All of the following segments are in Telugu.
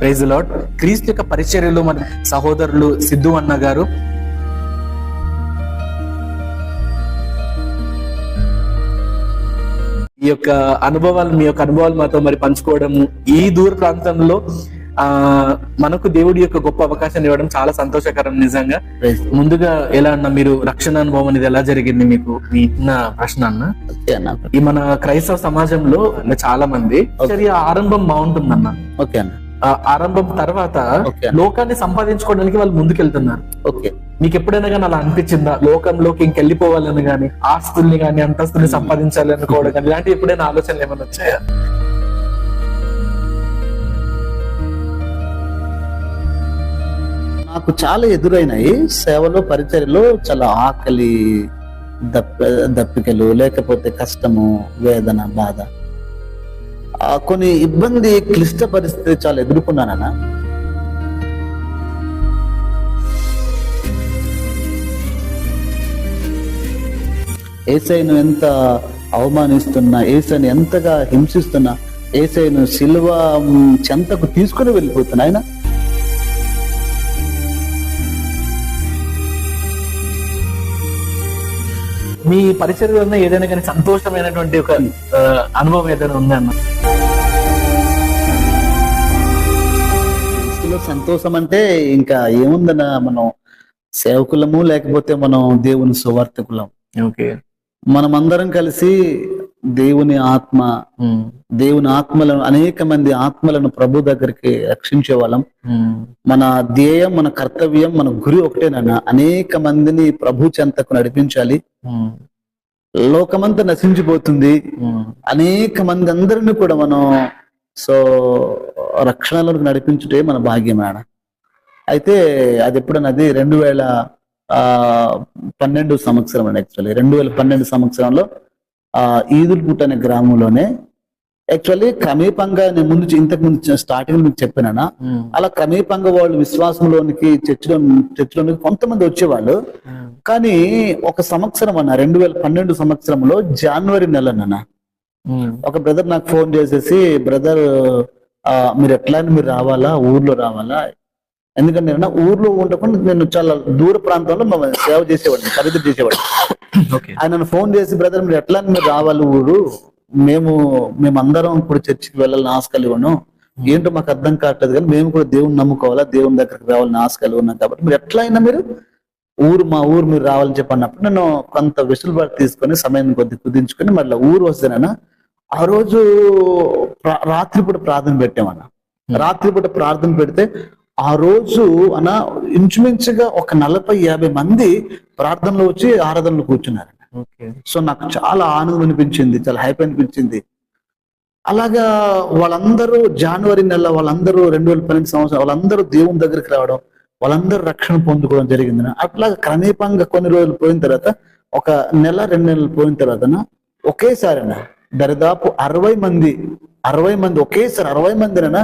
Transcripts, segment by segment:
Praise lord. క్రీస్తు యొక్క పరిచర్యలో మన సహోదరులు సిద్ధు అన్న గారు ఈ యొక్క అనుభవాలు, మీ యొక్క అనుభవాలు మాతో మరి పంచుకోవడం, ఈ దూర ప్రాంతంలో మనకు దేవుడి యొక్క గొప్ప అవకాశాన్ని ఇవ్వడం చాలా సంతోషకరం నిజంగా. ముందుగా ఎలా అన్న మీరు రక్షణ అనుభవం అనేది ఎలా జరిగింది మీకు? మీ ప్రశ్న అన్న, ఈ మన క్రైస్తవ సమాజంలో చాలా మంది ఆరంభం బాగుంటుందన్న. ఓకే అన్న. ఆరంభం తర్వాత లోకాన్ని సంపాదించుకోవడానికి వాళ్ళు ముందుకెళ్తున్నారు. ఓకే, మీకు ఎప్పుడైనా కానీ అలా అనిపించిందా? లోకంలోకి ఇంకెళ్ళిపోవాలని గానీ, ఆస్తుల్ని గానీ, అంతస్తుల్ని సంపాదించాలి అనుకోవడం కానీ, ఇలాంటి ఎప్పుడైనా ఆలోచనలు ఏమైనా వచ్చాయా? నాకు చాలా ఎదురైనాయి సేవలో, పరిచర్యలో. చాలా ఆకలి, దప్పికలు, లేకపోతే కష్టము, వేదన, బాధ, కొన్ని ఇబ్బంది, క్లిష్ట పరిస్థితి చాలా ఎదుర్కొన్నానన్న. యేసయ్యను ఎంత అవమానిస్తున్నా, యేసయ్యను ఎంతగా హింసిస్తున్నా, యేసయ్యను సిలువ చెంతకు తీసుకుని వెళ్ళిపోతున్నా ఆయన. మీ పరిచర్యలో ఏదైనా కానీ సంతోషమైనటువంటి ఒక అనుభవం ఏదైనా ఉందన్న? సంతోషం అంటే ఇంకా ఏముందన్న, మనం సేవకులము, లేకపోతే మనం దేవుని సువార్తికులం. ఓకే, మనం అందరం కలిసి దేవుని ఆత్మలను, అనేక మంది ఆత్మలను ప్రభు దగ్గరికి రక్షించే వాళ్ళం. మన ధ్యేయం, మన కర్తవ్యం, మన గురి ఒకటేనన్నా, అనేక మందిని ప్రభు చెంతకు నడిపించాలి. లోకమంతా నశించిపోతుంది, అనేక మంది అందరినీ కూడా మనం రక్షణలోకి నడిపించుటే మన భాగ్యం ఆడ. అయితే అది ఎప్పుడన్నది 2012 సంవత్సరం అండి. యాక్చువల్లీ 2012 సంవత్సరంలో ఈదుల్పుట్ అనే గ్రామంలోనే, యాక్చువల్లీ క్రమేపంగా నేను ఇంతకు ముందు స్టార్టింగ్ మీకు చెప్పానా, అలా క్రమేపంగా వాళ్ళు విశ్వాసంలోనికి చర్చిలోనికి కొంతమంది వచ్చేవాళ్ళు. కానీ ఒక సంవత్సరం అన్న 2012 సంవత్సరంలో జనవరి నెలనన్నా ఒక బ్రదర్ నాకు ఫోన్ చేసేసి, బ్రదర్ మీరు మీరు రావాలా, ఊర్లో రావాలా? ఎందుకంటే నేను ఊర్లో ఉండకుండా నేను చాలా దూర ప్రాంతంలో మేము సేవ చేసేవాడిని, ఖరీదు చేసేవాడిని. ఆయన ఫోన్ చేసి, బ్రదర్ మీరు రావాలి ఊరు, మేమందరం ఇప్పుడు చర్చికి వెళ్ళాలని ఆశ కలిగి ఉన్నాం, ఏంటో మాకు అర్థం కావట్లేదు, కానీ మేము కూడా దేవుని నమ్ముకోవాలా, దేవుని దగ్గరికి రావాలని ఆశ కలిగి ఉన్నాం, కాబట్టి మీరు మా ఊరు మీరు రావాలని చెప్పన్నప్పుడు నేను కొంత వెసులుబాటు తీసుకొని సమయాన్ని కొద్ది కుదించుకొని మళ్ళీ ఊరు వస్తేనన్నా ఆ రోజు రాత్రిపూట ప్రార్థన పెట్టామన్నా. రాత్రిపూట ప్రార్థన పెడితే ఆ రోజు ఇంచుమించుగా ఒక 40-50 మంది ప్రార్థనలో వచ్చి ఆరాధనలో కూర్చున్నారు. సో నాకు చాలా ఆనందం అనిపించింది, చాలా హ్యాపీ అనిపించింది. అలాగా వాళ్ళందరూ జనవరి నెల, వాళ్ళందరూ 2012 సంవత్సరం వాళ్ళందరూ దేవుని దగ్గరికి రావడం, వాళ్ళందరూ రక్షణ పొందుకోవడం జరిగింది. అట్లా క్రమేపంగా కొన్ని రోజులు పోయిన తర్వాత, ఒక 1-2 నెలలు పోయిన తర్వాత ఒకేసారి దరిదాపు 60 మంది ఒకేసారి 60 మందినైనా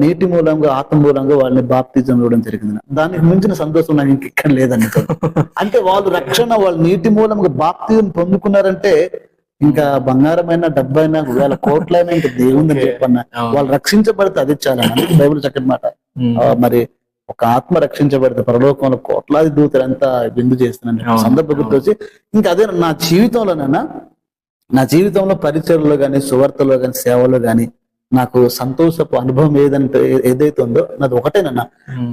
నీటి మూలంగా, ఆత్మ మూలంగా వాళ్ళని బాప్తిజం ఇవ్వడం జరిగింది. దానికి మించిన సంతోషం నాకు ఇంకెక్కడ లేదండి. అంటే వాళ్ళు వాళ్ళ నీటి మూలంగా బాప్తిజం పొందుకున్నారంటే ఇంకా బంగారమైన, డబ్బైనా, 1000 కోట్లైనా ఇంకా దేవుందని చెప్పన్నా, వాళ్ళు రక్షించబడితే అది చాలా. బైబిల్ చక్కటి మాట. మరి ఒక ఆత్మ రక్షించబడితే పరలోకంలో కోట్లాది దూతలు ఎంత విందు చేస్తున్నాను సందర్భం గుర్తొచ్చి, ఇంకా అదే నా జీవితంలో పరిచర్లో గాని, సువార్తలో గాని, సేవలో గాని నాకు సంతోషపు అనుభవం ఏదైతే ఉందో నాది ఒకటేనన్నా,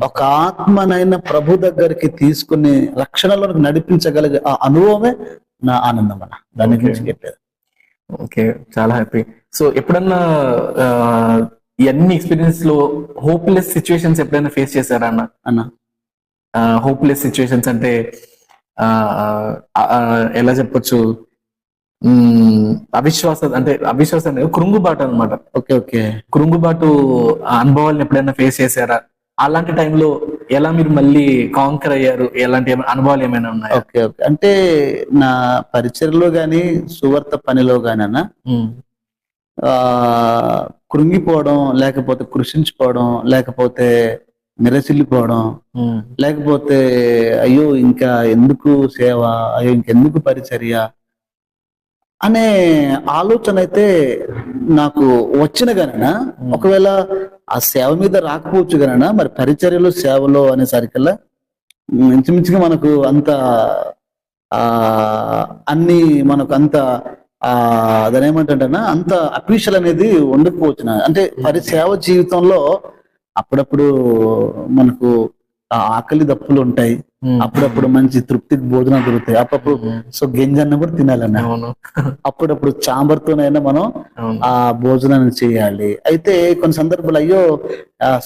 ఒక ఆత్మనైనా ప్రభు దగ్గరికి తీసుకుని రక్షణలోకి నడిపించగలిగే ఆ అనుభవమే నా ఆనందం అన్న. దాని గురించి చెప్పేది. ఓకే, చాలా హ్యాపీ. సో ఎప్పుడన్నా ఇవన్నీ ఎక్స్పీరియన్స్ లో హోప్లెస్ సిచ్యువేషన్స్ ఎప్పుడైనా ఫేస్ చేశారా అన్న? హోప్లెస్ సిచ్యువేషన్స్ అంటే ఎలా చెప్పొచ్చు, అవిశ్వాసం కృంగుబాటు అనమాట. ఓకే, కృంగుబాటు అనుభవాలను ఎప్పుడైనా ఫేస్ చేశారా? అలాంటి టైంలో ఎలా మీరు మళ్ళీ కాంకర్ అయ్యారు? ఎలాంటి అనుభవాలు ఏమైనా ఉన్నాయి? ఓకే, అంటే నా పరిచర్లో గాని, సువార్త పనిలో గాని కృంగిపోవడం, లేకపోతే కృషించిపోవడం, లేకపోతే నిరసిల్లిపోవడం, లేకపోతే అయ్యో ఇంకా ఎందుకు సేవ, అయ్యో ఇంకెందుకు పరిచర్య అనే ఆలోచన అయితే నాకు వచ్చిన గాన, ఒకవేళ ఆ సేవ మీద రాకపోవచ్చు కన్నా మరి పరిచర్యలు సేవలో అనేసరికల్లా ఇంచుమించుగా మనకు అంత ఆ అన్ని మనకు అంత దాని ఏమంటాడన్నా అంత అఫీషియల్ అనేది ఉండకపోవచ్చు. అంటే సేవ జీవితంలో అప్పుడప్పుడు మనకు ఆకలి దప్పులు ఉంటాయి, అప్పుడప్పుడు మంచి తృప్తికి భోజనం దొరుకుతాయి, అప్పుడప్పుడు సో గింజన్న కూడా తినాలన్నా, అప్పుడప్పుడు చాంబర్తోనైనా మనం ఆ భోజనాన్ని చేయాలి. అయితే కొన్ని సందర్భాలు అయ్యో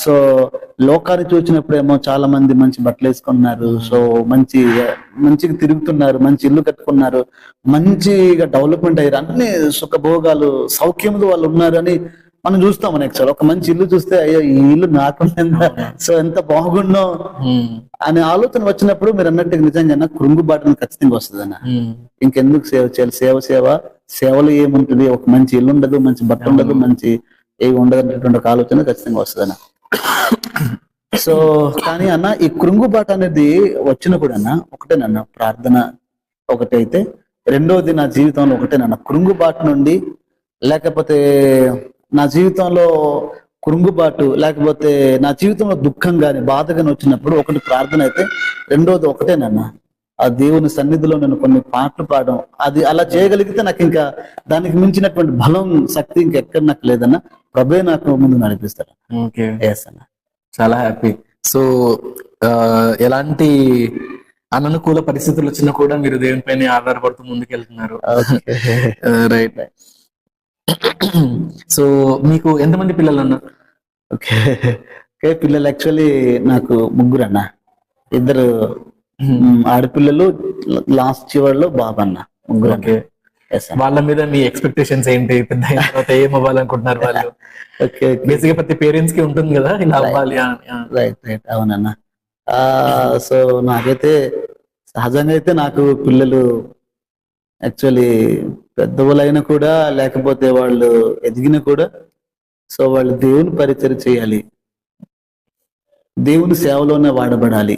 సో లోకాన్ని చూసినప్పుడేమో చాలా మంది మంచి బట్టలు వేసుకున్నారు, సో మంచిగా తిరుగుతున్నారు, మంచి ఇల్లు కట్టుకున్నారు, మంచిగా డెవలప్మెంట్ అయ్యారు, అన్ని సుఖభోగాలు సౌఖ్యములు వాళ్ళు ఉన్నారు అని మనం చూస్తాం. నెక్స్ట్ ఒక మంచి ఇల్లు చూస్తే అయ్యో ఈ ఇల్లు నాకుండా సో ఎంత బాగుండో అనే ఆలోచన వచ్చినప్పుడు మీరు అన్నట్టు నిజంగా కృంగుబాటును ఖచ్చితంగా వస్తుంది అన్న. ఇంకెందుకు సేవ చేయాలి, సేవలో ఏముంటుంది, ఒక మంచి ఇల్లు ఉండదు, మంచి బట్ట ఉండదు, మంచి ఏమి ఉండదు అనేటువంటి ఒక ఆలోచన ఖచ్చితంగా వస్తుంది అన్న. సో కానీ అన్న ఈ కృంగుబాటు అనేది వచ్చినప్పుడు అన్న ఒకటేనన్న ప్రార్థన ఒకటైతే, రెండవది నా జీవితంలో ఒకటేనన్న కృంగుబాటు నుండి, లేకపోతే నా జీవితంలో కృంగుబాటు లేకపోతే నా జీవితంలో దుఃఖం గాని బాధ గాని వచ్చినప్పుడు ఒకటి ప్రార్థన అయితే, రెండోది ఒకటేనన్న ఆ దేవుని సన్నిధిలో నేను కొన్ని పాటలు పాడడం, అది అలా చేయగలిగితే నాకు ఇంకా దానికి మించినటువంటి బలం శక్తి ఇంకెక్కడ నాకు లేదన్న. ప్రభే నాకు ముందు నడిపిస్తాడు. అన్న చాలా హ్యాపీ. సో ఎలాంటి అననుకూల పరిస్థితులు వచ్చినా కూడా మీరు దేవుని పైన ఆధారపడుతూ ముందుకెళ్తున్నారు. రైట్. సో మీకు ఎంతమంది పిల్లలు అన్న? ఓకే పిల్లలు యాక్చువల్లీ నాకు ముగ్గురు అన్న, ఇద్దరు ఆడపిల్లలు, లాస్ట్ చివరిలో బాబన్న, ముగ్గురు. ఓకే. వాళ్ళ మీద మీ ఎక్స్పెక్టేషన్స్ ఏంటి? పెద్ద అయిన తర్వాత ఏం అవ్వాలనుకుంటున్నారు వాళ్ళు? ఓకే బేసిక్గా ప్రతి పేరెంట్స్ కి ఉంటుంది కదా ఇలా అవ్వాలి. రైట్ అవునన్న. సో నాకైతే సహజంగా అయితే నాకు పిల్లలు యాక్చువల్లీ పెద్దవాళ్ళైనా కూడా లేకపోతే వాళ్ళు ఎదిగినా కూడా సో వాళ్ళు దేవుని పరిచయం చేయాలి, దేవుని సేవలోనే వాడబడాలి.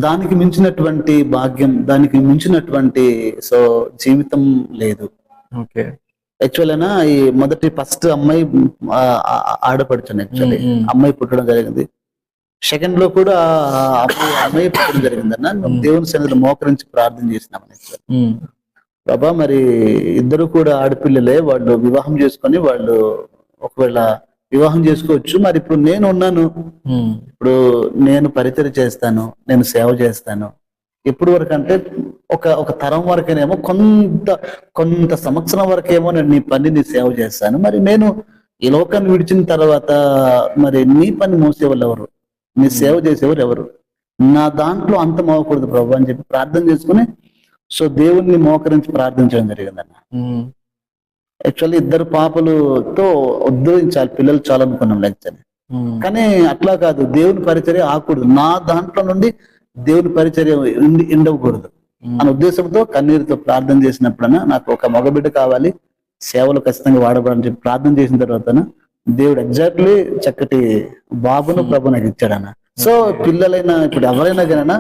దానికి మించినటువంటి భాగ్యం, దానికి మించినటువంటి సో జీవితం లేదు. ఓకే. యాక్చువల్ అయినా ఈ ఫస్ట్ అమ్మాయి ఆడపడుచుంది, యాక్చువల్లీ అమ్మాయి పుట్టడం జరిగింది. సెకండ్ లో కూడా అమ్మాయి పుట్టడం జరిగిందన్న. దేవుని సన్నిధిలో మోకరించి ప్రార్థన చేసినామని, బాబా మరి ఇద్దరు కూడా ఆడపిల్లలే, వాళ్ళు వివాహం చేసుకొని వాళ్ళు ఒకవేళ వివాహం చేసుకోవచ్చు, మరి ఇప్పుడు నేను ఉన్నాను, ఇప్పుడు నేను పరిచయం చేస్తాను, నేను సేవ చేస్తాను. ఎప్పుడు వరకు అంటే ఒక తరం వరకేనేమో, కొంత సంవత్సరం వరకేమో నేను నీ పని నీ సేవ చేస్తాను, మరి నేను ఈ లోకాన్ని విడిచిన తర్వాత మరి నీ పని మోసేవాళ్ళు ఎవరు, నీ సేవ చేసేవారు ఎవరు, నా దాంట్లో అంతం అవ్వకూడదు ప్రభు అని చెప్పి ప్రార్థన చేసుకుని సో దేవుణ్ణి మోకరించి ప్రార్థించడం జరిగిందన్న. యాక్చువల్లీ ఇద్దరు పాపలతో ఉద్ధరించాలి పిల్లలు చాలా అనుకున్నాం లెక్చర్, కానీ అట్లా కాదు, దేవుని పరిచర్య ఆకూడదు, నా దాంట్లో నుండి దేవుని పరిచర్య ఉండకూడదు అనే ఉద్దేశంతో కన్నీరుతో ప్రార్థన చేసినప్పుడన్నా నాకు ఒక మగబిడ్డ కావాలి, సేవలు ఖచ్చితంగా వాడబడని చెప్పి ప్రార్థన చేసిన తర్వాత దేవుడు ఎగ్జాక్ట్లీ చక్కటి బాబును ప్రభు నాకు ఇచ్చాడన్న. సో పిల్లలైనా ఇప్పుడు ఎవరైనా కానీ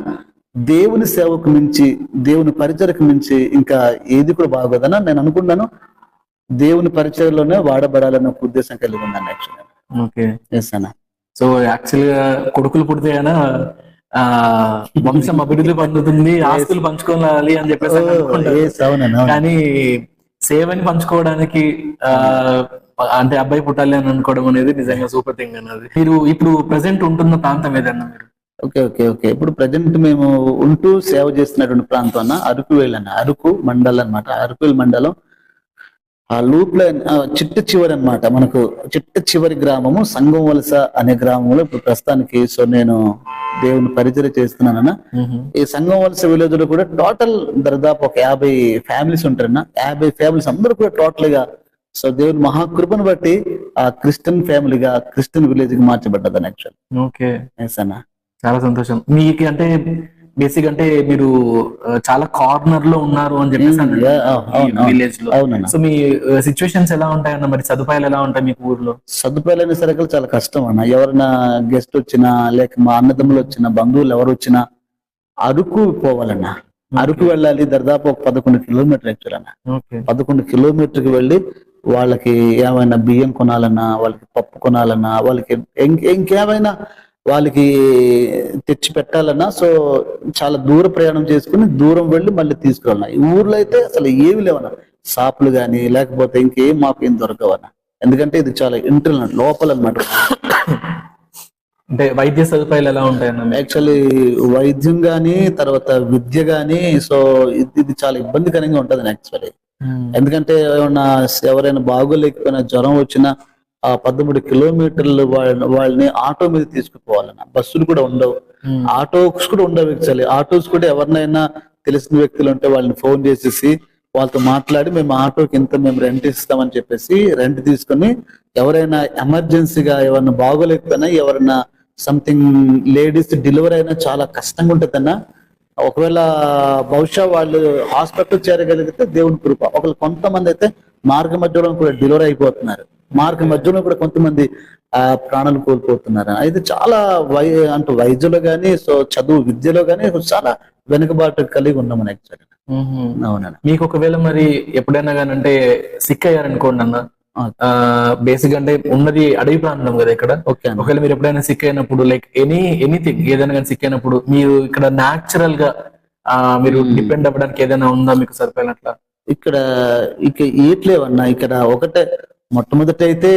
దేవుని సేవకు మించి, దేవుని పరిచయకు మించి ఇంకా ఏది కూడా బాగోదన్న నేను అనుకున్నాను. దేవుని పరిచయంలోనే వాడబడాలన్న ఒక ఉద్దేశం కలిగి ఉన్నాను యాక్చువల్గా. ఓకే. ఎస్ అన్న. సో యాక్చువల్ గా కొడుకులు పుడితే వంశం అభివృద్ధి పొందుతుంది, ఆస్తులు పంచుకోవాలి అని చెప్పేసి, కానీ సేవని పంచుకోవడానికి అంటే అబ్బాయి పుట్టాలి అని అనుకోవడం అనేది నిజంగా సూపర్ థింగ్ అన్నది. మీరు ఇప్పుడు ప్రెసెంట్ ఉంటున్న ప్రాంతం ఏదన్నా మీరు? ఓకే ఇప్పుడు ప్రజెంట్ మేము ఉంటూ సేవ చేస్తున్నటువంటి ప్రాంతం అన్న అరకువేల్ అన్న, అరకు మండలం అనమాట. అరకువేల్ మండలం ఆ లూప్ లో చిట్ట చివరి అనమాట, మనకు చిట్ట చివరి గ్రామము సంగం వలస అనే గ్రామంలో ఇప్పుడు ప్రస్తుతానికి సో నేను దేవుని పరిచయం చేస్తున్నానన్న. ఈ సంగం వలస విలేజ్ లో కూడా టోటల్ దాదాపు ఒక 50 ఫ్యామిలీస్ ఉంటారన్న. 50 ఫ్యామిలీస్ అందరూ కూడా టోటల్ గా సో దేవుని మహాకృపను బట్టి ఆ క్రిస్టియన్ ఫ్యామిలీగా, క్రిస్టియన్ విలేజ్ కి మార్చబడ్డదని యాక్చువల్. ఓకే. ఎస్ అన్న. చాలా సంతోషం. మీకు అంటే బేసిక్ అంటే మీరు చాలా కార్నర్ లో ఉన్నారు అని చెప్పేసి విలేజ్ లో. సో మీ సిచ్యువేషన్స్ ఎలా ఉంటాయన్న, మరి సదుపాయాలు ఎలా ఉంటాయి మీకు ఊర్లో? సదుపాయాలు అనే సరికి చాలా కష్టం అన్న. ఎవరైనా గెస్ట్ వచ్చినా లేక మా అన్నదమ్ములు వచ్చినా బంధువులు ఎవరు వచ్చినా అరకు పోవాలన్నా, అరకు వెళ్ళాలి. దాదాపు ఒక 11 కిలోమీటర్ యాక్చువల్ అన్న. 11 కిలోమీటర్కి వెళ్ళి వాళ్ళకి ఏమైనా బియ్యం కొనాలన్నా, వాళ్ళకి పప్పు కొనాలన్నా, వాళ్ళకి ఇంకేమైనా వాళ్ళకి తెచ్చి పెట్టాలన్నా, సో చాలా దూర ప్రయాణం చేసుకుని దూరం వెళ్ళి మళ్ళీ తీసుకురాలన్నా. ఈ ఊర్లో అయితే అసలు ఏమి లేవన్నా, షాపులు కానీ లేకపోతే ఇంకేం మాకు ఏం దొరకవన్నా. ఎందుకంటే ఇది చాలా ఇంటర్నల్ లోపల అనమాట. అంటే వైద్య సదుపాయాలు ఎలా ఉంటాయన్న? యాక్చువల్లీ వైద్యం గానీ, తర్వాత విద్య గానీ, సో ఇది చాలా ఇబ్బందికరంగా ఉంటుంది యాక్చువల్లీ. ఎందుకంటే ఎవరైనా బాగోలేకపోయినా, జ్వరం వచ్చినా 13 కిలోమీటర్లు వాళ్ళని ఆటో మీద తీసుకుపోవాలన్న. బస్సులు కూడా ఉండవు, ఆటోస్ కూడా ఉండవు. యాక్చువల్లీ ఆటోస్ కూడా ఎవరినైనా తెలిసిన వ్యక్తులు ఉంటే వాళ్ళని ఫోన్ చేసేసి వాళ్ళతో మాట్లాడి మేము ఆటోకి ఇంత మేము రెంట్ ఇస్తామని చెప్పేసి రెంట్ తీసుకొని, ఎవరైనా ఎమర్జెన్సీగా ఎవరైనా బాగోలేకపోయినా, ఎవరైనా సంథింగ్ లేడీస్ డెలివరీ అయినా చాలా కష్టంగా ఉంటుందన్న. ఒకవేళ బహుశా వాళ్ళు హాస్పిటల్ చేరగలిగితే దేవుని కృప. ఒకవేళ కొంతమంది అయితే మార్గ మధ్యలో కూడా డెలివరీ అయిపోతున్నారు, మార్గ మధ్యలో కూడా కొంతమంది ప్రాణాలు కోల్పోతున్నారు. అయితే చాలా వైద్యులు గానీ, సో చదువు విద్యలో గానీ చాలా వెనుకబాటు కలిగి ఉన్నాం యాక్చువల్లీ. అవునన్నా. మీకు ఒకవేళ మరి ఎప్పుడైనా కానీ అంటే సిక్ అయ్యారనుకోండి అన్న, బేసిక్ అంటే ఉన్నది అడవి ప్రాంతం కదా ఇక్కడ. ఒకవేళ మీరు ఎప్పుడైనా సిక్ అయినప్పుడు, లైక్ ఎనీథింగ్ ఏదైనా కానీ సిక్ అయినప్పుడు, మీరు ఇక్కడ న్యాచురల్ గా మీరు డిపెండ్ అవ్వడానికి ఏదైనా ఉందా మీకు సరిపోయినట్లా? ఇక్కడ ఏట్లేవన్నా. ఇక్కడ ఒకటే మొట్టమొదటి అయితే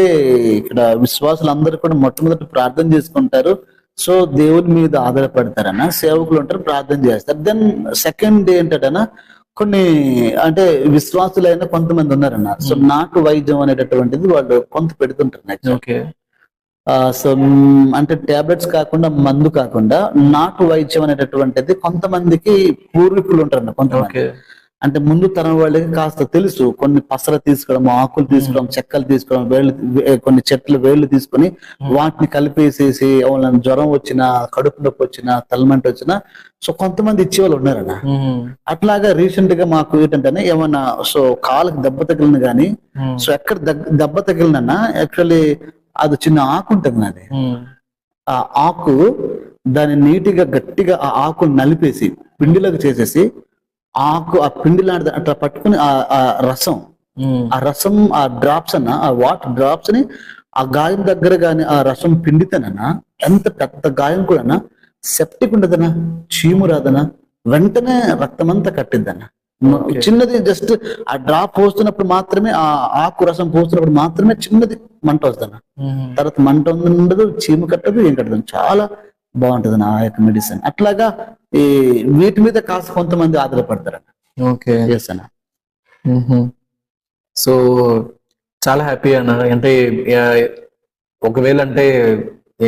ఇక్కడ విశ్వాసులందరూ కూడా మొట్టమొదటి ప్రార్థన చేసుకుంటారు. సో దేవుని మీద ఆధారపడతారన్న, సేవకులు ఉంటారు, ప్రార్థన చేస్తారు. దెన్ సెకండ్ ఏంటంటన్నా, కొన్ని అంటే విశ్వాసులైన కొంతమంది ఉన్నారన్న. సో నాటు వైద్యం అనేటటువంటిది వాళ్ళు కొంత పెడుతుంటారు. సో అంటే టాబ్లెట్స్ కాకుండా, మందు కాకుండా నాటు వైద్యం అనేటటువంటిది కొంతమందికి పూర్వీకులు ఉంటారన్న. కొంతమంది అంటే ముందు తరం వాళ్ళకి కాస్త తెలుసు, కొన్ని పసర తీసుకోవడం, ఆకులు తీసుకోవడం, చెక్కలు తీసుకోవడం, కొన్ని చెట్లు వేళ్లు తీసుకొని వాటిని కలిపేసేసి వాళ్ళని జ్వరం వచ్చినా, కడుపు నొప్పి వచ్చినా, తలమంట వచ్చినా సో కొంతమంది ఇచ్చేవాళ్ళు ఉన్నారన్న. అట్లాగా రీసెంట్ గా మాకు ఏంటంటే ఏమన్నా సో కాళ్ళకి దెబ్బ తగిలిన గానీ, సో ఎక్కడ దెబ్బ తగిలినన్నా యాక్చువల్లీ అది చిన్న ఆకు ఉంటుంది నాది. ఆ ఆకు దాన్ని నీటిగా గట్టిగా ఆ ఆకు నలిపేసి పిండిలోకి చేసేసి, ఆకు ఆ పిండి లాంటి అట్లా పట్టుకుని ఆ రసం ఆ డ్రాప్స్ అన్న, ఆ వాటర్ డ్రాప్స్ ని ఆ గాయం దగ్గర గాని ఆ రసం పిండితేనన్నా, ఎంత పెద్ద గాయం కూడా సెప్టిక్ ఉండదనా, చీము రాదనా, వెంటనే రక్తమంతా కట్టిద్దన్న. చిన్నది జస్ట్ ఆ డ్రాప్ పోస్తున్నప్పుడు మాత్రమే, ఆ ఆకు రసం పోస్తున్నప్పుడు మాత్రమే చిన్నది మంట వస్తుందన్న. తర్వాత మంట ఉండదు, చీము కట్టదు, ఏం కట్టదు. చాలా బాగుంటది ఆ యొక్క మెడిసిన్. అట్లాగా ఈ వీటి మీద కాస్త కొంతమంది ఆధారపడతారన్న. ఓకే, అన్న. సో చాలా హ్యాపీ అన్న. అంటే ఒకవేళ అంటే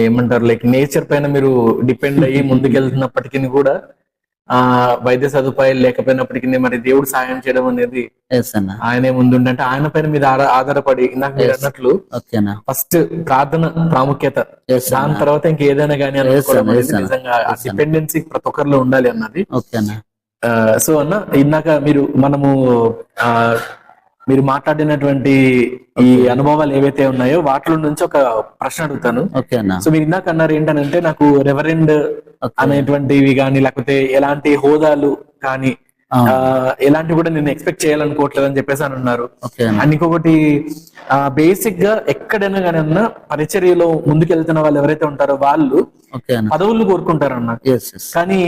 ఏమంటారు, లైక్ నేచర్ పైన మీరు డిపెండ్ అయ్యి ముందుకెళ్తున్నప్పటికీ కూడా వైద్య సదుపాయాలు లేకపోయినప్పటికీ మరి దేవుడు సాయం చేయడం అనేది ఆయనే ముందుండి, అంటే ఆయన పైన మీద ఆధారపడి ఇందాక మీరు అన్నట్లు ఫస్ట్ ప్రార్థన ప్రాముఖ్యత, దాని తర్వాత ఇంకేదైనా కానీ అనుకోవడం అనేది నిజంగా డిపెండెన్సీ ప్రతి ఒక్కరిలో ఉండాలి అన్నది. సో అన్న, ఇందాక మీరు మాట్లాడినటువంటి ఈ అనుభవాలు ఏవైతే ఉన్నాయో వాటిలో నుంచి ఒక ప్రశ్న అడుగుతాను. సో మీరు ఇందాక అన్నారు ఏంటనంటే, నాకు రెవరెండ్ అనేటువంటివి కానీ, లేకపోతే ఎలాంటి హోదాలు కానీ ఎలాంటివి కూడా నేను ఎక్స్పెక్ట్ చేయాలనుకోవట్లేదు అని చెప్పేసి అని ఉన్నారు. అండ్ ఇంకొకటి, బేసిక్ గా ఎక్కడైనా కానీ అన్న పరిచర్యలో ముందుకెళ్తున్న వాళ్ళు ఎవరైతే ఉంటారో వాళ్ళు పదవులు కోరుకుంటారన్న. కానీ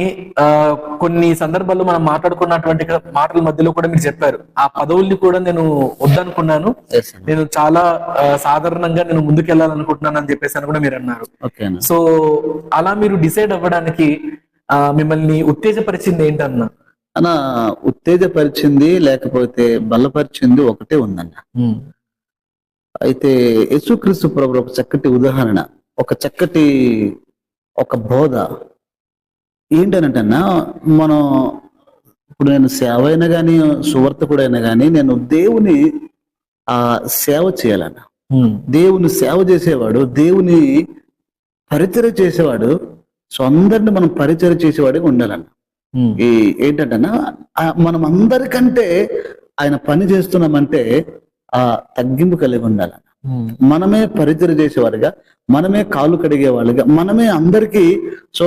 కొన్ని సందర్భాల్లో మనం మాట్లాడుకున్నటువంటి మాటల మధ్యలో కూడా మీరు చెప్పారు, ఆ పదవుల్ని కూడా నేను వద్దనుకున్నాను, నేను చాలా సాధారణంగా నేను ముందుకెళ్లాలనుకుంటున్నాను అని చెప్పేసి అని కూడా మీరు అన్నారు. సో అలా మీరు డిసైడ్ అవ్వడానికి మిమ్మల్ని ఉత్తేజపరిచింది ఏంటన్నా? అన్న, ఉత్తేజపరిచింది లేకపోతే బలపరిచింది ఒకటే ఉందన్న. అయితే యేసుక్రీస్తు ప్రభువు ఒక చక్కటి ఉదాహరణ, ఒక చక్కటి ఒక బోధ ఏంటనంటన్నా, మనం ఇప్పుడు నేను సేవ అయినా కానీ, సువార్తికుడైనా కానీ, నేను దేవుని సేవ చేయాలన్న. దేవుని సేవ చేసేవాడు, దేవుని పరిచర్య చేసేవాడు, సో అందరిని మనం పరిచర్య చేసేవాడిగా ఉండాలన్న. ఈ ఏంటంటన్నా, మనం అందరికంటే ఆయన పని చేస్తున్నామంటే ఆ తగ్గింపు కలిగి ఉండాలన్న. మనమే పరిచర్య చేసేవారుగా, మనమే కాళ్ళు కడిగేవాళ్ళుగా, మనమే అందరికీ సో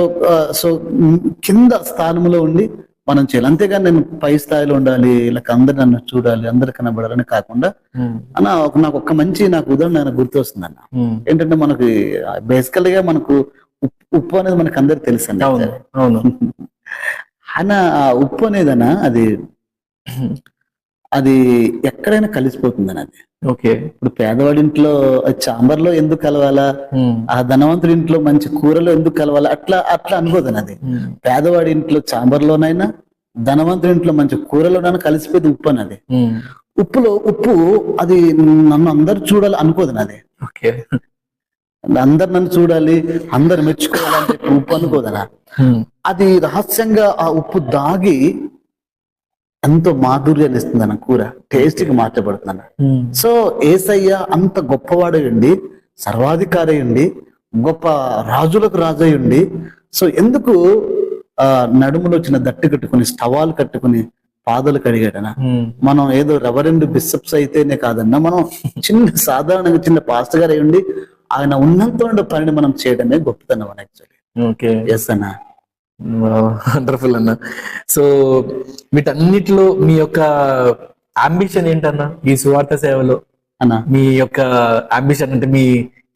కింద స్థానంలో ఉండి మనం చేయాలి. అంతేగాని నేను పై స్థాయిలో ఉండాలి, ఇలా అందరు నన్ను చూడాలి, అందరు కనబడాలని కాకుండా అన్న నాకు ఒక మంచి ఉదాహరణ నాకు గుర్తు వస్తుంది అన్న. ఏంటంటే మనకి బేసికల్ గా మనకు ఉప్పు అనేది మనకు అందరికి తెలుసు అండి. అవును. అన్న ఆ ఉప్పు అనేదన్న అది ఎక్కడైనా కలిసిపోతుందని. అది ఓకే. ఇప్పుడు పేదవాడి ఇంట్లో చాంబర్ లో ఎందుకు కలవాలా, ఆ ధనవంతుడి ఇంట్లో మంచి కూరలో ఎందుకు కలవాలా, అట్లా అనుకోదని. అది పేదవాడి ఇంట్లో చాంబర్ లోనైనా, ధనవంతుడి ఇంట్లో మంచి కూరలోనైనా కలిసిపోయింది ఉప్పు అనేది. ఉప్పు అది నన్ను అందరు చూడాలి అనుకోదని. అది అందరు నన్ను చూడాలి, అందరు మెచ్చుకోవాలని చెప్పి ఉప్పు అనుకోదనా. అది రహస్యంగా ఆ ఉప్పు దాగి ఎంతో మాధుర్యాన్ని ఇస్తుంది అన్న, కూర టేస్టీగా మార్చబడుతుందన్న. సో యేసయ్య అంత గొప్పవాడయండి, సర్వాధికారి అయ్యండి, గొప్ప రాజులకు రాజయ్యండి. సో ఎందుకు నడుములో చిన్న దట్టి కట్టుకుని, స్టవాలు కట్టుకుని పాదాలు కడిగాడనా. మనం ఏదో రెవరెండ్ బిషప్స్ అయితేనే కాదన్నా, మనం సాధారణంగా చిన్న పాస్టర్ గారు అయ్యండి, ఆయన ఉన్నంత పనిని మనం చేయడమే గొప్పతనం అన్న. యాక్చువల్లీ ఎస్ అన్న. వండర్ఫుల్ అన్న. సో వీటన్నిటిలో మీ యొక్క అంబిషన్ ఏంటన్నా ఈ సువార్త సేవలో అన్న? మీ యొక్క అంబిషన్ అంటే మీ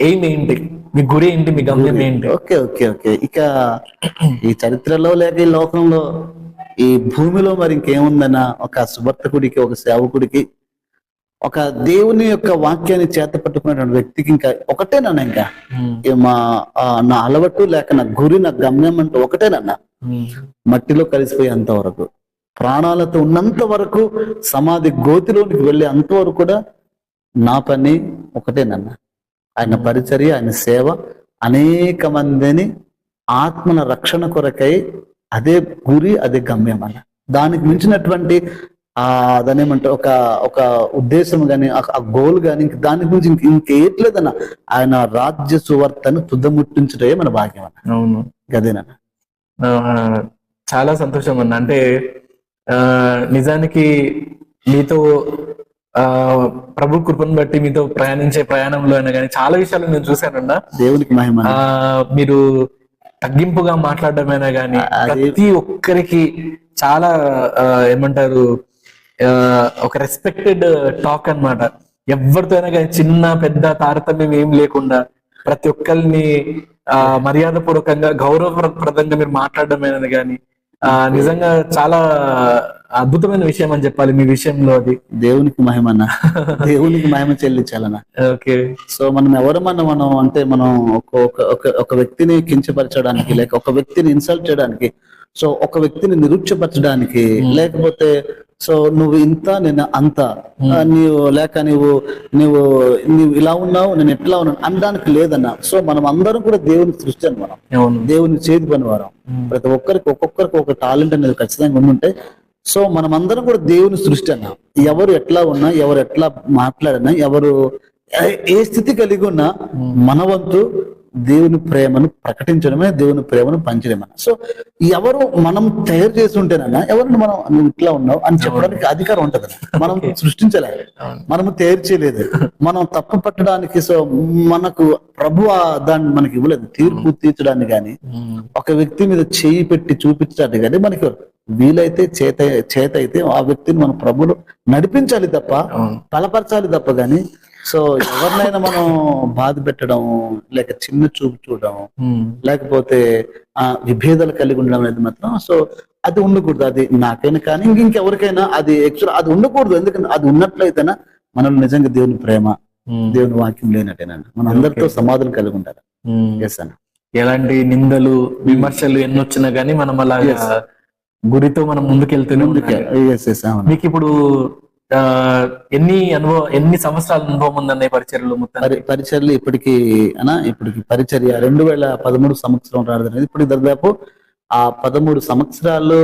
ఎయిమ్ ఏంటి, మీ గురి ఏంటి, మీ గమ్యం ఏంటి? ఓకే ఓకే ఓకే ఇక ఈ చరిత్రలో లేక ఈ లోకంలో ఈ భూమిలో మరి ఇంకేముందన్న, ఒక సువర్తకుడికి, ఒక సేవకుడికి, ఒక దేవుని యొక్క వాక్యాన్ని చేత పట్టుకున్నటువంటి వ్యక్తికి ఇంకా ఒకటేనన్నా, ఇంకా నా అలవాటు లేక నా గురి, నా గమ్యం అంటే ఒకటేనన్నా, మట్టిలో కలిసిపోయేంత వరకు, ప్రాణాలతో ఉన్నంత వరకు, సమాధి గోతిలోనికి వెళ్ళే అంతవరకు కూడా నా పని ఒకటేనన్నా. ఆయన పరిచర్య, ఆయన సేవ, అనేక మందిని ఆత్మల రక్షణ కొరకై, అదే గురి, అదే గమ్యం అన్న. దానికి మించినటువంటి దానేమంటే ఒక ఉద్దేశం గాని, ఆ గోల్ గాని, దాని గురించి ఇంకేట్లేదన్న. ఆయన రాజ్య సువార్తను తుదముట్టించడే మన భాగ్యం అన్న. అవును, గదేనన్న. చాలా సంతోషం అన్న. అంటే నిజానికి మీతో ప్రభు కృపను బట్టి మీతో ప్రయాణించే ప్రయాణంలో అయినా కానీ చాలా విషయాలు నేను చూశానన్నా. దేవునికి మహిమ. మీరు తగ్గింపుగా మాట్లాడటమైనా కానీ ప్రతి ఒక్కరికి చాలా ఏమంటారు, ఒక రెస్పెక్టెడ్ టాక్ అన్నమాట. ఎవరితో అయినా కానీ చిన్న పెద్ద తారతమ్యం ఏం లేకుండా ప్రతి ఒక్కరిని మర్యాద పూర్వకంగా, గౌరవప్రదంగా మీరు మాట్లాడటమైనది కానీ నిజంగా చాలా అద్భుతమైన విషయం అని చెప్పాలి మీ విషయంలో. అది దేవునికి మహిమ అన్న. దేవునికి మహిమ చెల్లించాలన్న. ఓకే. సో మనం ఎవరమన్నా, మనం అంటే మనం ఒక వ్యక్తిని కించపరచడానికి, లేక ఒక వ్యక్తిని ఇన్సల్ట్ చేయడానికి, సో ఒక వ్యక్తిని నిరుత్సాహపరచడానికి, లేకపోతే సో నువ్వు ఇంత నేను అంత, లేక నువ్వు ఇలా ఉన్నావు, నేను ఎట్లా ఉన్నాను అనడానికి లేదన్నా. సో మనం అందరం కూడా దేవుని సృష్టి అని, మనం దేవుని చేతి పని వారం. ప్రతి ఒక్కొక్కరికి ఒక టాలెంట్ అనేది ఖచ్చితంగా ఉండుంటే, సో మనం అందరం కూడా దేవుని సృష్టి అన్న. ఎవరు ఎట్లా ఉన్నా, ఎవరు ఎట్లా మాట్లాడినా, ఎవరు ఏ స్థితి కలిగి ఉన్నా, మన వంతు దేవుని ప్రేమను ప్రకటించడమే, దేవుని ప్రేమను పంచడమే. సో ఎవరు మనం తయారు చేసి ఉంటేనన్నా, ఎవరిని మనం నువ్వు ఇట్లా ఉన్నావు అని చెప్పడానికి అధికారం ఉంటది. మనం సృష్టించలే, మనము తయారు చేయలేదు, మనం తప్పు పట్టడానికి. సో మనకు ప్రభు దాన్ని మనకి ఇవ్వలేదు, తీర్పు తీర్చడానికి కానీ, ఒక వ్యక్తి మీద చేయి పెట్టి చూపించడానికి కానీ మనకి వీలైతే చేత అయితే ఆ వ్యక్తిని మన ప్రభులు నడిపించాలి తప్ప, బలపరచాలి తప్ప. కానీ సో ఎవరినైనా మనం బాధ పెట్టడం, లేక చిన్న చూపు చూడడం, లేకపోతే విభేదాలు కలిగి ఉండడం అనేది మాత్రం సో అది ఉండకూడదు. అది నాకైనా కానీ ఇంకెవరికైనా అది యాక్చువల్ అది ఉండకూడదు. ఎందుకంటే అది ఉన్నట్లయితేనా మనం నిజంగా దేవుని ప్రేమ, దేవుని వాక్యం లేనట్టేనా మన అందరితో సమాధానం కలిగి ఉంటారు. ఎస్ అన్న. ఎలాంటి నిందలు, విమర్శలు ఎన్నొచ్చినా గానీ మనం అలాగా గురితో మనం ముందుకెళ్తూనే ఉంటాం. మీకు ఇప్పుడు ఎన్ని సంవత్సరాల అనుభవం ఉందన్న పరిచర్యలు? పరిచర్యలు ఇప్పటికి పరిచర్య 2013 సంవత్సరం రావడం అనేది ఇప్పుడు దాదాపు 13 సంవత్సరాలు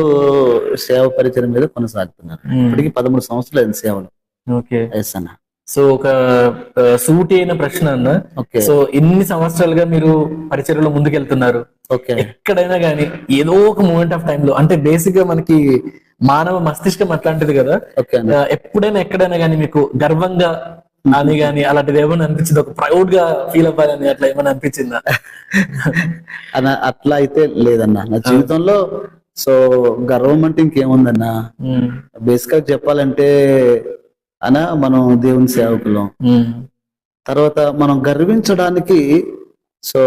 సేవ పరిచర్య మీద కొనసాగుతున్నారు. ఇప్పటికి 13 సంవత్సరాలు సేవలు. ఓకే. ఎస్ అన్న. సో ఒక సూటి అయిన ప్రశ్న అన్న, సో ఎన్ని సంవత్సరాలుగా మీరు పరిచర్యలో ముందుకెళ్తున్నారు? ఎక్కడైనా కానీ ఏదో ఒక మూమెంట్ ఆఫ్ టైమ్ లో, అంటే బేసిక్ గా మనకి మానవ మస్తిష్కం అట్లాంటిది కదా, ఎప్పుడైనా ఎక్కడైనా కానీ మీకు గర్వంగా అని గాని అలాంటిది ఏమైనా అనిపించింది, ఒక ప్రౌడ్ గా ఫీల్ అవ్వాలని అట్లా ఏమైనా అనిపించిందా? అట్లా అయితే లేదన్నా. నా జీవితంలో సో గర్వం అంటే ఇంకేముందన్నా, బేసిక్ గా చెప్పాలంటే అనా మనం దేవుని సేవకులం. తర్వాత మనం గర్వించడానికి సో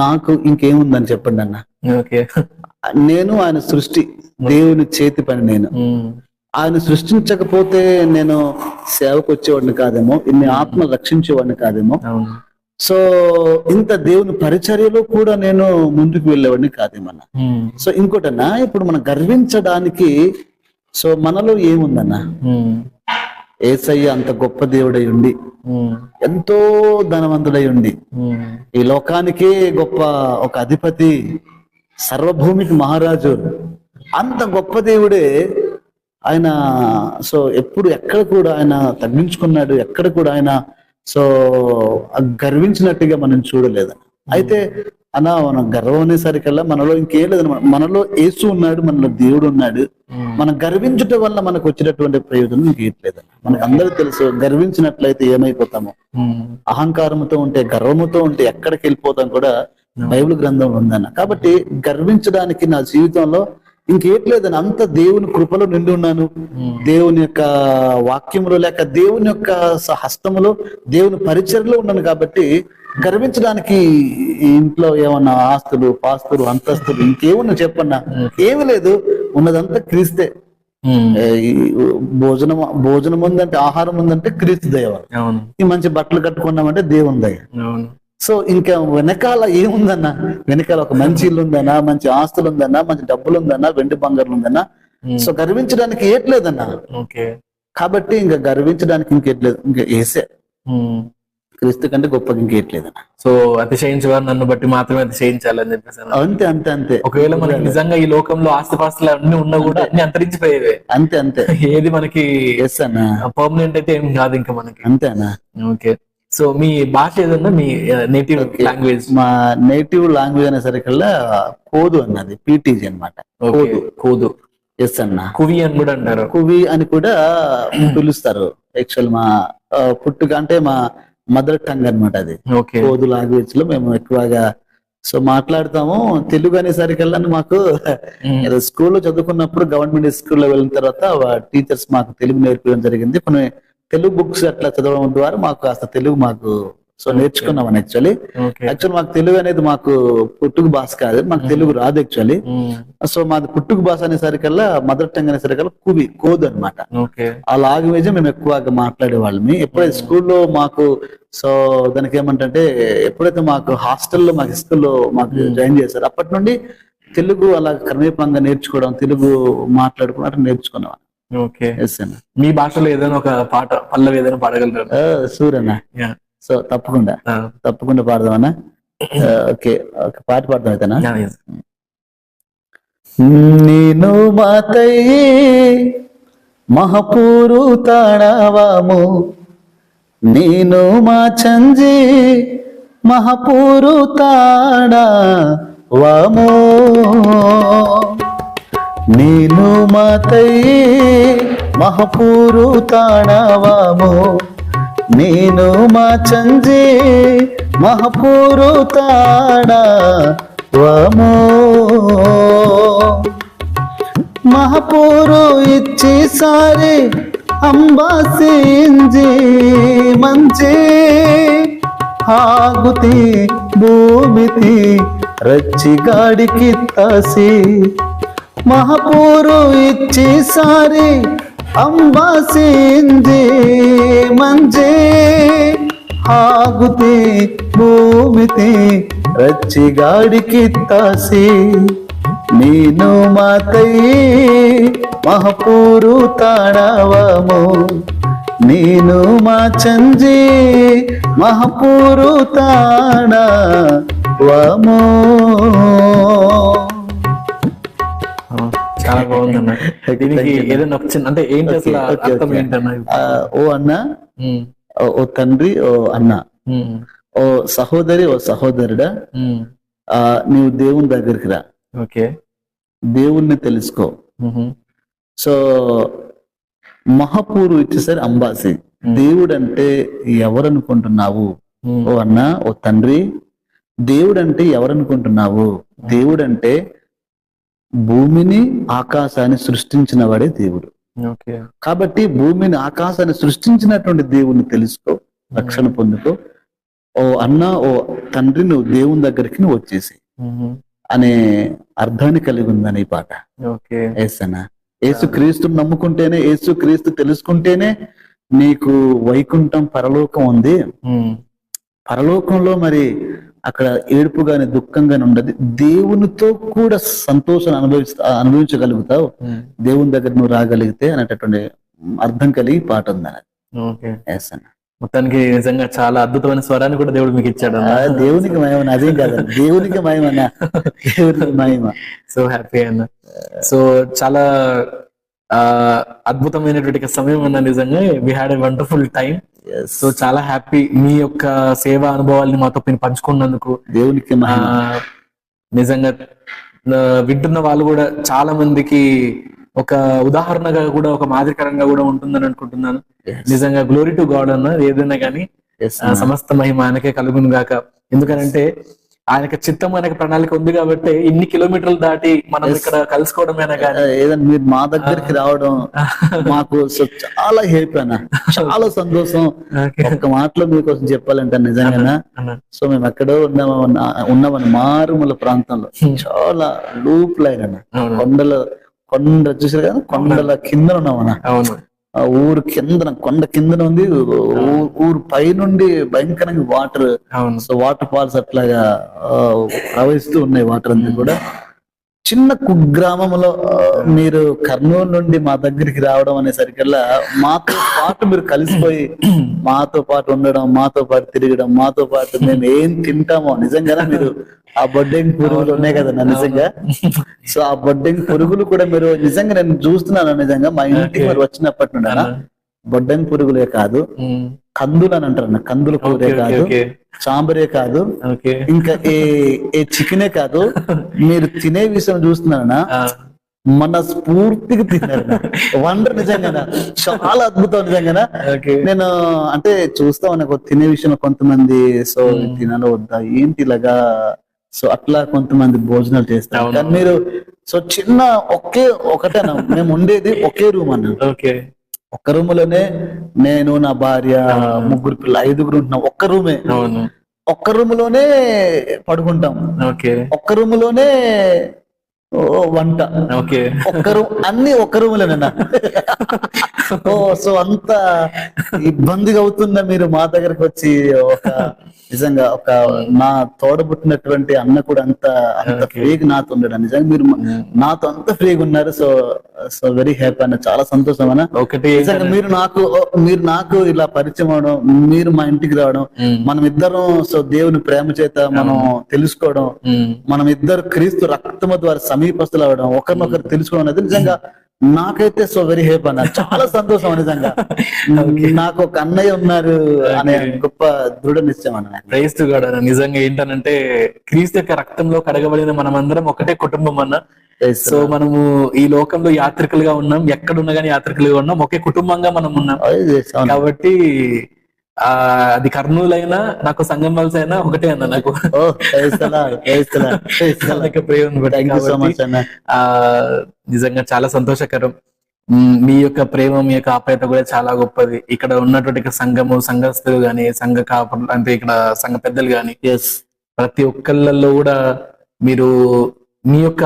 నాకు ఇంకేముందని చెప్పండి అన్న. ఓకే. నేను ఆయన సృష్టి, దేవుని చేతి పని. నేను ఆయన సృష్టించకపోతే నేను సేవకు వచ్చేవాడిని కాదేమో, ఇన్ని ఆత్మ రక్షించేవాడిని కాదేమో, సో ఇంత దేవుని పరిచర్యలో కూడా నేను ముందుకు వెళ్ళేవాడిని కాదేమన్నా. సో ఇంకోటన్నా, ఇప్పుడు మనం గర్వించడానికి సో మనలో ఏముందన్నా, యేసయ్య అంత గొప్ప దేవుడై ఉండి, ఎంతో ధనవంతుడై ఉండి, ఈ లోకానికే గొప్ప ఒక అధిపతి, సర్వభూమికి మహారాజు, అంత గొప్ప దేవుడే ఆయన. సో ఎప్పుడు ఎక్కడ కూడా ఆయన తగ్గించుకున్నాడు, ఎక్కడ కూడా ఆయన సో గర్వించినట్టుగా మనం చూడలేదు. అయితే అన్న మనం గర్వం అనేసరికల్లా మనలో ఇంకేం లేదు, మనలో యేసు ఉన్నాడు, మనలో దేవుడు ఉన్నాడు. మనం గర్వించటం వల్ల మనకు వచ్చినటువంటి ప్రయోజనం ఇంకేట్లేదన్న. మనకు అందరూ తెలుసు, గర్వించినట్లయితే ఏమైపోతాము, అహంకారంతో ఉంటే, గర్వముతో ఉంటే ఎక్కడికి వెళ్ళిపోతాం కూడా బైబిల్ గ్రంథంలో ఉందన్న. కాబట్టి గర్వించడానికి నా జీవితంలో ఇంకేట్లేదని, అంత దేవుని కృపలో నిండి ఉన్నాను, దేవుని యొక్క వాక్యములో లేక దేవుని యొక్క హస్తములో, దేవుని పరిచర్లో ఉన్నాను. కాబట్టి గర్వించడానికి ఇంట్లో ఏమన్నా ఆస్తులు, పాస్తులు, అంతస్తులు ఇంకేమన్నా చెప్పన్నా, ఏమి లేదు, ఉన్నదంతా క్రీస్తే. భోజనం ఉందంటే, ఆహారం ఉందంటే క్రీస్తు దయ. ఈ మంచి బట్టలు కట్టుకున్నామంటే దేవుని దయ. సో ఇంకా వెనకాల ఏముందన్నా, వెనకాల ఒక మంచి ఇల్లు ఉందన్నా, మంచి ఆస్తులు ఉందన్నా, మంచి డబ్బులు ఉందన్నా, వెండి బంగారులు ఉందన్నా, సో గర్వించడానికి ఏట్లేదన్నా. కాబట్టి ఇంకా గర్వించడానికి ఇంకేట్లేదు, ఇంకా ఏసే క్రీస్తు కంటే గొప్పగా ఇంకేట్లేదన్నా. సో అతిశయించేవారు నన్ను బట్టి మాత్రమే అతిశయించాలని చెప్పేసి. అంతే అంతే అంతే. ఒకవేళ మనకి నిజంగా ఈ లోకంలో ఆస్తిపాస్తులు అన్ని ఉన్నా కూడా అన్ని అంతరించిపోయేవే. అంతే అంతే. ఏది మనకి పర్మనెంట్ అయితే ఏం కాదు ఇంకా మనకి. అంతేనా. ఓకే. సో మీ భాష ఏదన్నా, మీ నేటివ్ లాంగ్వేజ్? మా నేటివ్ లాంగ్వేజ్ అనేసరికల్లా కోదు అన్నది, పీటీజీ అనమాట. కోదు. ఎస్ అన్న. కువి అని కూడా అంటారు. కువి అని కూడా పిలుస్తారు. యాక్చువల్ మా పుట్టుక అంటే మా మదర్ టంగ్ అనమాట అది. కోదు లాంగ్వేజ్ లో మేము ఎక్కువగా సో మాట్లాడతాము. తెలుగు అనేసరికల్లా మాకు స్కూల్లో చదువుకున్నప్పుడు, గవర్నమెంట్ స్కూల్లో వెళ్ళిన తర్వాత టీచర్స్ మాకు తెలుగు నేర్పించడం జరిగింది. కొన్ని తెలుగు బుక్స్ అట్లా చదవడం ద్వారా మాకు కాస్త తెలుగు మాకు సో నేర్చుకున్నాం. యాక్చువల్లీ మాకు తెలుగు అనేది మాకు పుట్టుకు భాష కాదు, మాకు తెలుగు రాదు యాక్చువల్లీ. సో మాది పుట్టుకు భాష అనేసరికల్లా, మదర్ టంగ్ అనేసరికల్లా కోదు అనమాట. ఆ లాంగ్వేజ్ మేము ఎక్కువగా మాట్లాడే వాళ్ళమి. ఎప్పుడైతే స్కూల్లో మాకు సో దానికి ఏమంటే, ఎప్పుడైతే మాకు హాస్టల్లో మాకు స్కూల్లో మాకు జాయిన్ చేశారు, అప్పటి నుండి తెలుగు అలా క్రమేపంగా నేర్చుకోవడం, తెలుగు మాట్లాడుకోవడం అట్లా నేర్చుకున్నాం. మీ భాషలో ఏదైనా ఒక పాట, పల్లవి ఏదైనా పాడగలరు? సూరన్న. సో తప్పకుండా పాడదామన్నా. ఓకే, ఒక పాట పాడదాం అయితేనా. నేను మాతయ్యే మహపూరు తాడవాము, నేను మా చంజీ మహపూరు తాడవాము, నేను మాతయ్యే మహపూరు తాడవాము, నేను మా చంజీ మహపూరు తాడవాము, మహపూరు ఇచ్చి సారి అంబాసింజి మంచి ఆగుతి భూమితి రచ్చిగాడికి తాసి, మహపూరు ఇచ్చి సారి అంబాసింజి మంచి ఆగుతి భూమితి రచ్చిగాడికి తాసి, నేను మాతయ్యే మహపూరు తాడవము, నేను మా చంజీ మహపూరు తాడవము. చాలా బాగుందన్న. దీనికి ఏదైనా అంటే ఏంటి అసలు అర్థం ఏంటన్నా? ఓ అన్న, ఓ తండ్రి, ఓ అన్న, ఓ సహోదరి, ఓ సహోదరుడా, నీవు దేవుని దగ్గరికి రా. ఓకే. దేవుణ్ణి తెలుసుకో. సో మహపూరు ఇచ్చేసరి అంబాసి, దేవుడు అంటే ఎవరనుకుంటున్నావు? ఓ అన్న, ఓ తండ్రి, దేవుడు అంటే ఎవరనుకుంటున్నావు? దేవుడు అంటే భూమిని ఆకాశాన్ని సృష్టించిన వాడే దేవుడు. ఓకే. కాబట్టి భూమిని ఆకాశాన్ని సృష్టించినటువంటి దేవుణ్ణి తెలుసుకో, రక్షణ పొందుకో. ఓ అన్న, ఓ తండ్రి, నువ్వు దేవుని దగ్గరికి నువ్వు వచ్చేసి అనే అర్థాన్ని కలిగి ఉందని ఈ పాట. ఓకే. ఏసన్న, యేసు క్రీస్తుని నమ్ముకుంటేనే, యేసు క్రీస్తు తెలుసుకుంటేనే నీకు వైకుంఠం, పరలోకం ఉంది. పరలోకంలో మరి అక్కడ ఏడుపు గాని దుఃఖం గాని ఉండదు. దేవునితో కూడా సంతోషాన్ని అనుభవించగలుగుతావు దేవుని దగ్గర నువ్వు రాగలిగితే అనేటటువంటి అర్థం కలిగి పాట ఉందని. మొత్తానికి నిజంగా చాలా అద్భుతమైన స్వరాన్ని కూడా దేవుడు మీకు ఇచ్చాడు. దేవునికి మహిమ, అదేం కాదు, దేవునికి మహిమ అన్న, దేవునికి మహిమ. సో హ్యాపీ అన్న. సో చాలా అద్భుతమైనటువంటి సమయం అన్న, నిజంగా we had a wonderful time. So చాలా హ్యాపీ మీ యొక్క సేవా అనుభవాల్ని మాతో పంచుకున్నందుకు. దేవునికి నిజంగా వింటున్న వాళ్ళు కూడా చాలా మందికి ఒక ఉదాహరణగా కూడా, ఒక మాదిరికరంగా కూడా ఉంటుందని అనుకుంటున్నాను. నిజంగా గ్లోరీ టు గాడ్ అన్న. ఏదైనా కానీ సమస్త మహిమ ఆయనకే కలుగును గాక. ఎందుకనంటే ఆయనకి చిత్తం, ఆయనకి ప్రణాళిక ఉంది కాబట్టి ఇన్ని కిలోమీటర్లు దాటి మనం ఇక్కడ కలుసుకోవడమేనా కానీ, ఏదైనా మీరు మా దగ్గరికి రావడం మాకు చాలా హ్యాపీ అన్న, చాలా సంతోషం. ఒక్క మాటలో మీకోసం చెప్పాలంటే నిజంగా, సో మేము ఎక్కడో ఉన్నామని మారుమూల ప్రాంతంలో, చాలా లూప్ లైన్ అన్న, కొండ చూసారు కదా, కొండల కింద ఉన్నామన్నా. ఊరు కింద, కొండ కింద ఉంది, ఊరు పై నుండి భయంకరంగా వాటర్, సో వాటర్ ఫాల్స్ అట్లాగా ప్రవహిస్తూ ఉన్నాయి వాటర్ అంతా కూడా. చిన్న కుగ్రామంలో మీరు కర్నూలు నుండి మా దగ్గరికి రావడం అనేసరికల్లా మాతో పాటు మీరు కలిసిపోయి మాతో పాటు ఉండడం, మాతో పాటు తిరగడం, మాతో పాటు మేము ఏం తింటామో, నిజంగా మీరు ఆ బొడ్డెంగి పురుగులు ఉన్నాయి కదన్నా నిజంగా. సో ఆ బొడ్డెంగి పురుగులు కూడా మీరు నిజంగా నేను చూస్తున్నాను. నిజంగా మా ఇంటికి మరి వచ్చినప్పటి నుండి బొడ్డెంగి పురుగులే కాదు, కందులు అని అంటారు, కందుల కూరే కాదు, సాంబరే కాదు, ఇంకా ఏ చికెనే కాదు, మీరు తినే విషయం చూస్తున్నారన్నా మన స్ఫూర్తికి తిన్నారు. వండర్ నిజంగా, చాలా అద్భుతం నిజంగా. నేను అంటే చూస్తా ఉన్నా తినే విషయంలో కొంతమంది, సో తినాలో వద్దా ఏంటి ఇలాగా, సో అట్లా కొంతమంది భోజనాలు చేస్తారు. కానీ మీరు సో చిన్న ఒకటేనా, మేము ఉండేది ఒకే రూమ్ అన్న. ఒక్క రూమ్ లోనే నేను, నా భార్య, ముగ్గురు పిల్లలు, 5గురు ఉంటున్నాం. ఒక్క రూమే, ఒక్క రూమ్ లోనే పడుకుంటాం, ఒక్క రూమ్ లోనే వంట, ఒక్క రూమ్, అన్ని ఒక్క రూమ్ లోనేనా. సో అంత ఇబ్బందిగా అవుతుందా మీరు మా దగ్గరకు వచ్చి? ఒక నిజంగా ఒక నా తోడబుట్టినటువంటి అన్న కూడా అంత ఫ్రీగా నాతో ఉండడం, నిజంగా మీరు నాతో అంత ఫ్రీగా ఉన్నారు. సో సో వెరీ హ్యాపీ అన్న, చాలా సంతోషం అన్న. నిజంగా మీరు నాకు ఇలా పరిచయం అవడం, మీరు మా ఇంటికి రావడం, మనం ఇద్దరం సో దేవుని ప్రేమ చేత మనం తెలుసుకోవడం, మనం ఇద్దరు క్రీస్తు రక్తము ద్వారా సమీపస్తులు అవడం, ఒకరినొకరు తెలుసుకోవడం అనేది నిజంగా నాకైతే సో వెరీ హ్యాపీ అన్న, చాలా సంతోషం నిజంగా. నాకు ఒక అన్నయ్య ఉన్నారు అనే గొప్ప దృఢ నిశ్చయం అన్న. ప్రైజ్ టు గాడ్ అన్న. నిజంగా ఏంటనంటే క్రీస్తు యొక్క రక్తంలో కడగబడిన మనమందరం ఒకటే కుటుంబం అన్న. సో మనము ఈ లోకంలో యాత్రికులుగా ఉన్నాం, ఎక్కడున్నా గానీ యాత్రికులుగా ఉన్నాం, ఒకే కుటుంబంగా మనం ఉన్నాం. కాబట్టి అది కర్నూలు అయినా, నాకు సంగం వలస అయినా ఒకటే అన్న. నాకు నిజంగా చాలా సంతోషకరం. మీ యొక్క ప్రేమ, మీ యొక్క ఆప్యాయత కూడా చాలా గొప్పది. ఇక్కడ ఉన్నటువంటి సంఘము, సంఘస్థులు గాని, సంఘ కాపులు అంటే ఇక్కడ సంఘ పెద్దలు గాని, ప్రతి ఒక్కళ్ళల్లో కూడా మీరు మీ యొక్క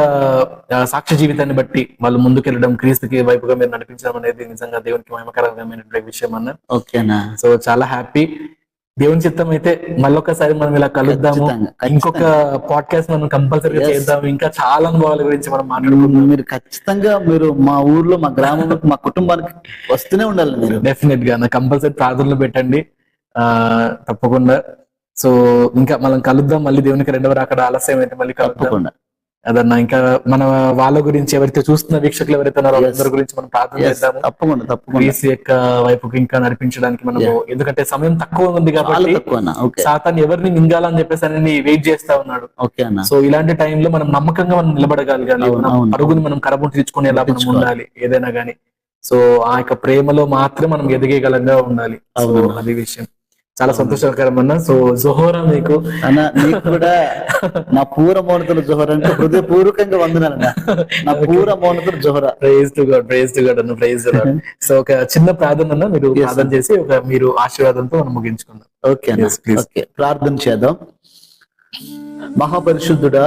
సాక్ష్య జీవితాన్ని బట్టి వాళ్ళు ముందుకెళ్ళడం, క్రీస్తుకి వైపుగా మీరు నడిపించడం అనేది నిజంగా దేవునికి మహిమకరమైన విషయం అన్న. ఓకేనా? సో చాలా హ్యాపీ. దేవుని చిత్తం అయితే మళ్ళొకసారి మనం ఇలా కలుద్దాము, ఇంకొక పాడ్కాస్ట్ మనం కంపల్సరీగా చేద్దాము, ఇంకా చాలా అనుభవాల గురించి మనం మాట్లాడుకుందాం. మీరు ఖచ్చితంగా మీరు మా ఊర్లో, మా గ్రామంలో, మా కుటుంబానికి వస్తూనే ఉండాలి. మీరు డెఫినెట్ గా కంపల్సరీ ప్రార్థనలు పెట్టండి తప్పకుండా. సో ఇంకా మనం కలుద్దాం మళ్ళీ, దేవునికి రెండవ రాకడ ఆలస్యం అయితే మళ్ళీ కలుద్దాం అదన్నా. ఇంకా మన వాళ్ళ గురించి ఎవరైతే చూస్తున్న వీక్షకులు ఎవరైతే ఉన్నారో అందరి గురించి మనం ప్రార్థన చేద్దాము. తప్పకుండా క్రీస్తు యొక్క వైపుకి ఇంకా నడిపించడానికి మనము, ఎందుకంటే సమయం తక్కువ ఉంది కాబట్టి సాతాను ఎవరిని మింగాలని చెప్పేసి అని వెయిట్ చేస్తా ఉన్నాడు. సో ఇలాంటి టైంలో మనం నమ్మకంగా మనం నిలబడగలగాలి, అరుగుని మనం కరబుంటి తెచ్చుకునేలా మనం ఉండాలి ఏదైనా గానీ. సో ఆ యొక్క ప్రేమలో మాత్రం మనం ఎదిగేగలంగా ఉండాలి. సో అది విషయం. చాలా సంతోషకరం అన్న. సో జొహోరా మీకు అన్న నీకు కూడా నా పూర మౌనతులు జోహర్ అంటే హృదయపూర్వకంగా వందనాలన్న. నా పూర మౌనతులు జోహరా. Praise to God, praise to God అన్న, ప్రైజ్ టు గాడ్. సో ఒక చిన్న ప్రార్థన అన్న, మీరు ప్రార్థన చేసి మీరు ఆశీర్వాదంతో మనం ముగించుకుందాం. ఓకే అన్న, ఓకే ప్రార్థన చేద్దాం. మహాపరిశుద్ధుడా,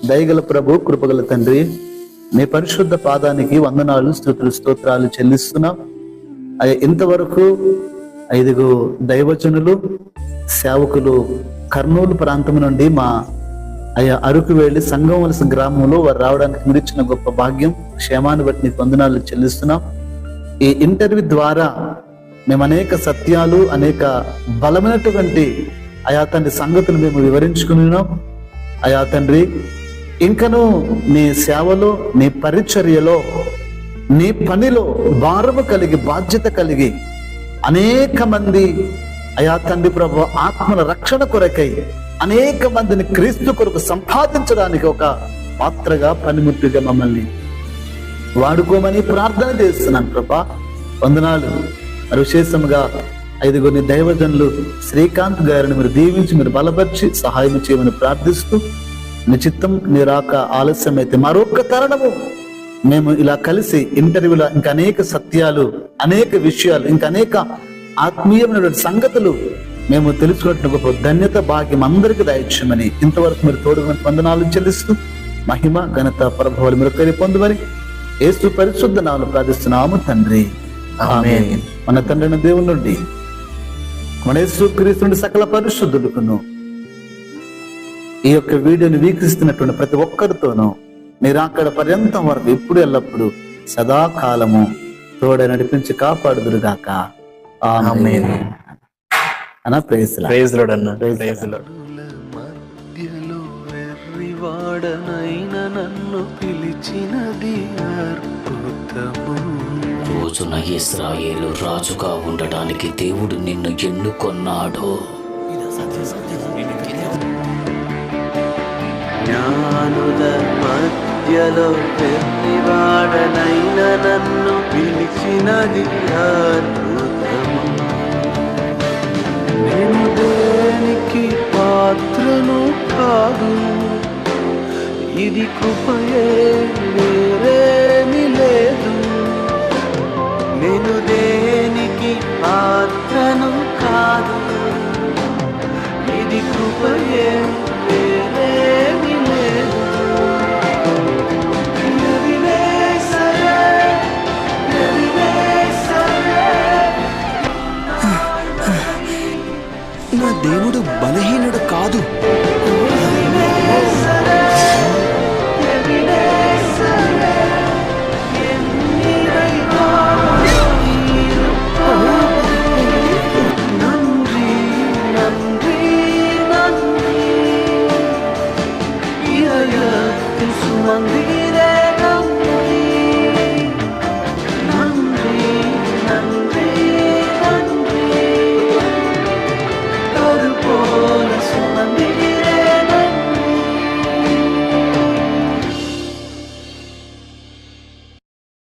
దయగల ప్రభు, కృపగల తండ్రి, నీ పరిశుద్ధ పాదానికి వందనాలు, స్తుతులు, స్తోత్రాలు చెల్లిస్తున్నాం. ఇంతవరకు 5 దైవజనులు సేవకులు కర్నూలు ప్రాంతం నుండి మా అరకు వెళ్ళి సంగమవలస గ్రామంలో వారు రావడానికి మీరు ఇచ్చిన గొప్ప భాగ్యం, క్షేమాన్ని బట్టి నీకు వందనాలు చెల్లిస్తున్నాం. ఈ ఇంటర్వ్యూ ద్వారా మేము అనేక సత్యాలు, అనేక బలమైనటువంటి తండ్రి సంగతులు మేము వివరించుకున్నాం. తండ్రి, ఇంకను నీ సేవలో, నీ పరిచర్యలో, నీ పనిలో భారము కలిగి, బాధ్యత కలిగి అనేక మంది తండ్రి ప్రభు ఆత్మల రక్షణ కొరకై అనేక మందిని క్రీస్తు కొరకు సంపాదించడానికి ఒక పాత్రగా, పనిముట్టుగా మమ్మల్ని వాడుకోమని ప్రార్థన చేస్తున్నాను ప్రభా. వందనాలు. మరి విశేషంగా 5 దైవజనులు శ్రీకాంత్ గారిని మీరు దీవించి, మీరు బలపరిచి సహాయం చేయమని ప్రార్థిస్తూ, నీ చిత్తం నీ రాక ఆలస్యం అయితే మరొక తరుణము మేము ఇలా కలిసి ఇంటర్వ్యూలో ఇంకా అనేక సత్యాలు, అనేక విషయాలు, ఇంకా అనేక ఆత్మీయమైన సంగతులు మేము తెలుసుకున్నట్టు గొప్ప ధన్యత, భాగ్యం అందరికీ దయచేయమని ఇంతవరకు మీరు తోడుగా వందనాలు చెల్లిస్తూ, మహిమ ఘనత ప్రభావాలు మీరు పొందుమని యేసు పరిశుద్ధ నామములో ప్రార్థిస్తున్నాము తండ్రి, ఆమేన్. మన తండ్రి దేవుని నుండి, మన యేసు క్రీస్తు నుండి సకల పరిశుద్ధులకును ఈ యొక్క వీడియోని వీక్షిస్తున్నటువంటి ప్రతి ఒక్కరితోనూ నిరాకడ పర్యంతం వరకు ఎప్పుడు ఎల్లప్పుడు సదాకాలము తోడ నడిపించి కాపాడుదురుగాక. ఆమేన్. అన్న ప్రైజ్ లార్డ్ అన్న, ప్రైజ్ లార్డ్. మధ్యలో వెర్రివాడనైన నన్ను పిలిచినది అద్భుతము. రోజున ఇశ్రాయేలు రాజుగా ఉండడానికి దేవుడు నిన్ను ఎన్నుకొన్నాడు. జ్ఞానుల మధ్యలో వెర్రివాడనైన నన్ను పిలిచినది అద్భుతము. నేను దేనికి పాత్రను కాదు, ఇది కృపయే, వేరేమి లేదు. నేను దేనికి పాత్రను కాదు, ఇది కృపయే, వేరేమి లేదు. నా దేవుడు బలహీనుడు కాదు. నన్ను